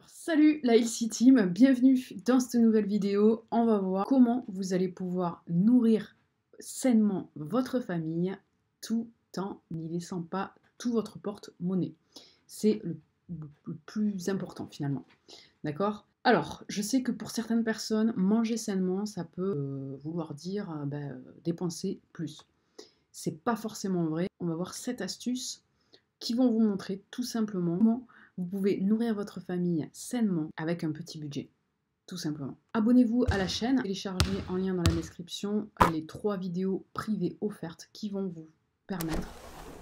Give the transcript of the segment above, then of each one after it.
Salut la Healthy Team, bienvenue dans cette nouvelle vidéo. On va voir comment vous allez pouvoir nourrir sainement votre famille tout en n'y laissant pas tout votre porte-monnaie. C'est le plus important finalement. D'accord? Alors, je sais que pour certaines personnes, manger sainement, ça peut vouloir dire dépenser plus. C'est pas forcément vrai. On va voir 7 astuces qui vont vous montrer tout simplement comment vous pouvez nourrir votre famille sainement avec un petit budget, tout simplement. Abonnez-vous à la chaîne, téléchargez en lien dans la description les 3 vidéos privées offertes qui vont vous permettre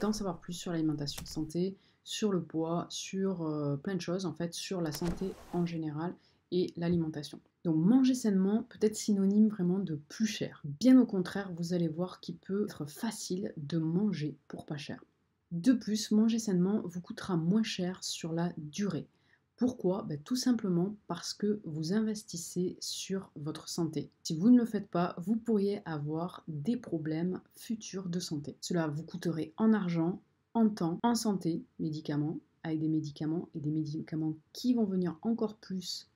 d'en savoir plus sur l'alimentation de santé, sur le poids, sur plein de choses en fait, sur la santé en général et l'alimentation. Donc manger sainement peut être synonyme vraiment de plus cher. Bien au contraire, vous allez voir qu'il peut être facile de manger pour pas cher. De plus, manger sainement vous coûtera moins cher sur la durée. Pourquoi? Tout simplement parce que vous investissez sur votre santé. Si vous ne le faites pas, vous pourriez avoir des problèmes futurs de santé. Cela vous coûterait en argent, en temps, en santé, médicaments, avec des médicaments et des médicaments qui vont venir encore plus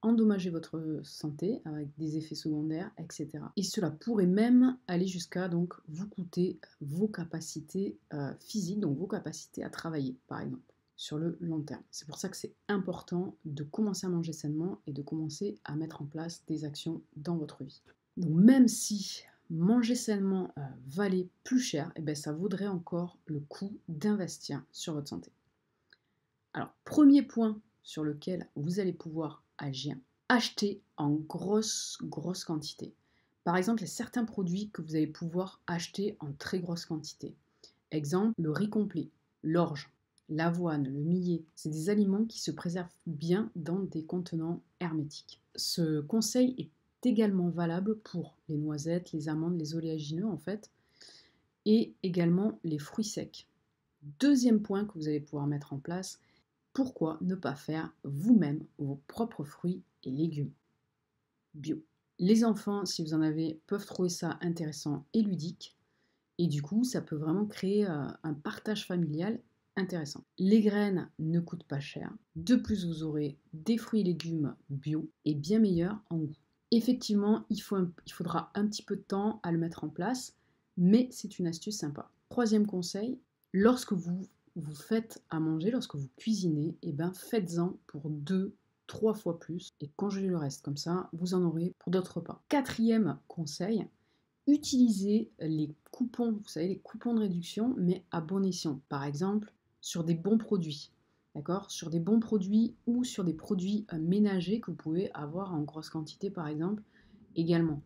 endommager votre santé avec des effets secondaires, etc. Et cela pourrait même aller jusqu'à donc vous coûter vos capacités physiques, donc vos capacités à travailler, par exemple, sur le long terme. C'est pour ça que c'est important de commencer à manger sainement et de commencer à mettre en place des actions dans votre vie. Donc même si manger sainement valait plus cher, et bien ça vaudrait encore le coup d'investir sur votre santé. Alors, premier point sur lequel vous allez pouvoir agir, acheter en grosse quantité. Par exemple, il y a certains produits que vous allez pouvoir acheter en très grosse quantité. Exemple, le riz complet, l'orge, l'avoine, le millet. C'est des aliments qui se préservent bien dans des contenants hermétiques. Ce conseil est également valable pour les noisettes, les amandes, les oléagineux en fait, et également les fruits secs. Deuxième point que vous allez pouvoir mettre en place, pourquoi ne pas faire vous-même vos propres fruits et légumes bio? Les enfants, si vous en avez, peuvent trouver ça intéressant et ludique. Et du coup, ça peut vraiment créer un partage familial intéressant. Les graines ne coûtent pas cher. De plus, vous aurez des fruits et légumes bio et bien meilleurs en goût. Effectivement, il faudra un petit peu de temps à le mettre en place, mais c'est une astuce sympa. Troisième conseil, lorsque vous faites à manger, lorsque vous cuisinez, faites-en pour 2-3 fois plus et congelez le reste. Comme ça, vous en aurez pour d'autres repas. Quatrième conseil, utilisez les coupons, vous savez, les coupons de réduction, mais à bon escient. Par exemple, sur des bons produits. D'accord? Sur des bons produits ou sur des produits ménagers que vous pouvez avoir en grosse quantité, par exemple, également.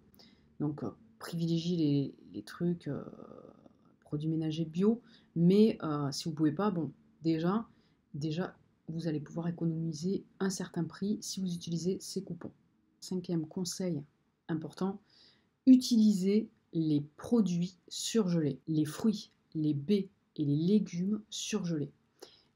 Donc, privilégiez les trucs produits ménagers bio, mais si vous ne pouvez pas, bon, déjà, vous allez pouvoir économiser un certain prix si vous utilisez ces coupons. Cinquième conseil important, utilisez les produits surgelés, les fruits, les baies et les légumes surgelés.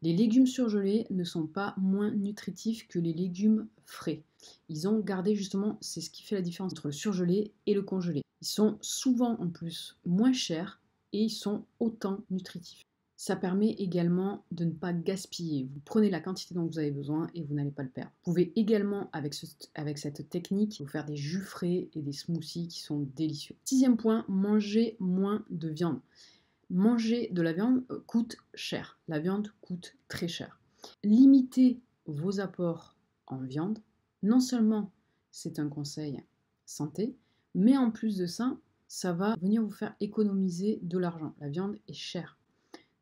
Les légumes surgelés ne sont pas moins nutritifs que les légumes frais. Ils ont gardé justement, c'est ce qui fait la différence entre le surgelé et le congelé. Ils sont souvent en plus moins chers et ils sont autant nutritifs. Ça permet également de ne pas gaspiller. Vous prenez la quantité dont vous avez besoin et vous n'allez pas le perdre. Vous pouvez également, avec cette technique, vous faire des jus frais et des smoothies qui sont délicieux. Sixième point, mangez moins de viande. Manger de la viande coûte cher. La viande coûte très cher. Limitez vos apports en viande. Non seulement c'est un conseil santé, mais en plus de ça, ça va venir vous faire économiser de l'argent. La viande est chère.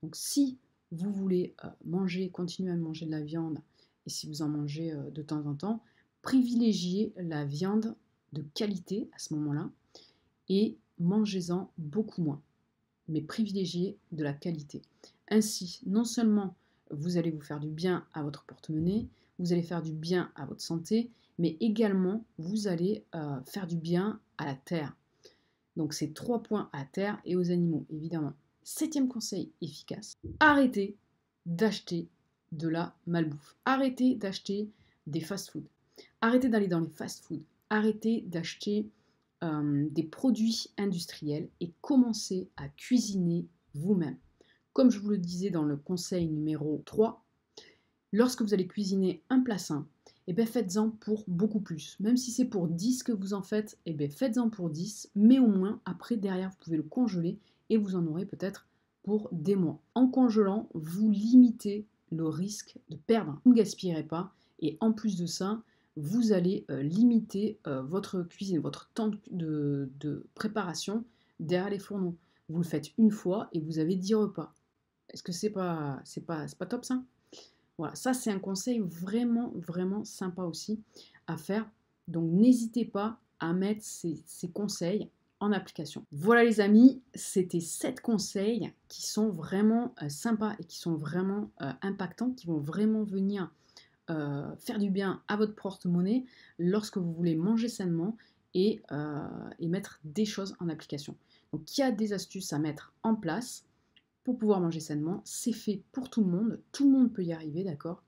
Donc si vous voulez continuer à manger de la viande, et si vous en mangez de temps en temps, privilégiez la viande de qualité à ce moment-là et mangez-en beaucoup moins, mais privilégiez de la qualité. Ainsi, non seulement vous allez vous faire du bien à votre porte-monnaie, vous allez faire du bien à votre santé, mais également vous allez faire du bien à la terre. Donc c'est 3 points à la terre et aux animaux, évidemment. Septième conseil efficace, arrêtez d'acheter de la malbouffe. Arrêtez d'acheter des fast-foods. Arrêtez d'aller dans les fast-foods. Arrêtez d'acheter des produits industriels et commencez à cuisiner vous-même. Comme je vous le disais dans le conseil numéro 3, lorsque vous allez cuisiner un plat sain, et bien faites-en pour beaucoup plus. Même si c'est pour 10 que vous en faites, et bien faites-en pour 10, mais au moins après derrière vous pouvez le congeler et vous en aurez peut-être pour des mois. En congelant, vous limitez le risque de perdre. Vous ne gaspillerez pas et en plus de ça, vous allez limiter votre cuisine, votre temps de préparation derrière les fourneaux. Vous le faites une fois et vous avez 10 repas. Est-ce que c'est pas top ça? Voilà, ça c'est un conseil vraiment, vraiment sympa aussi à faire. Donc n'hésitez pas à mettre ces conseils en application. Voilà les amis, c'était 7 conseils qui sont vraiment sympas et qui sont vraiment impactants, qui vont vraiment venir faire du bien à votre porte-monnaie lorsque vous voulez manger sainement et mettre des choses en application. Donc il y a des astuces à mettre en place pour pouvoir manger sainement. C'est fait pour tout le monde peut y arriver, d'accord?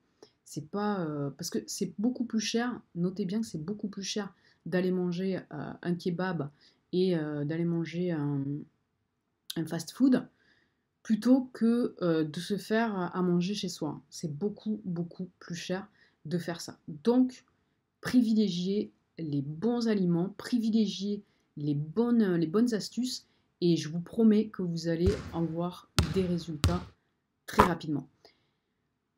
C'est pas parce que c'est beaucoup plus cher. Notez bien que c'est beaucoup plus cher d'aller manger un kebab et d'aller manger un fast-food plutôt que de se faire à manger chez soi. C'est beaucoup, beaucoup plus cher de faire ça. Donc, privilégiez les bons aliments, privilégiez les bonnes astuces et je vous promets que vous allez en voir des résultats très rapidement.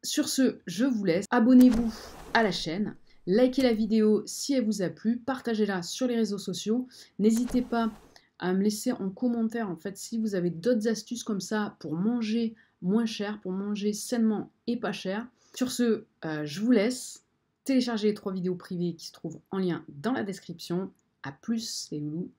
Sur ce, je vous laisse. Abonnez-vous à la chaîne, likez la vidéo si elle vous a plu, partagez-la sur les réseaux sociaux. N'hésitez pas à me laisser en commentaire en fait si vous avez d'autres astuces comme ça pour manger moins cher, pour manger sainement et pas cher. Sur ce, je vous laisse. Téléchargez les 3 vidéos privées qui se trouvent en lien dans la description. A plus les loulous.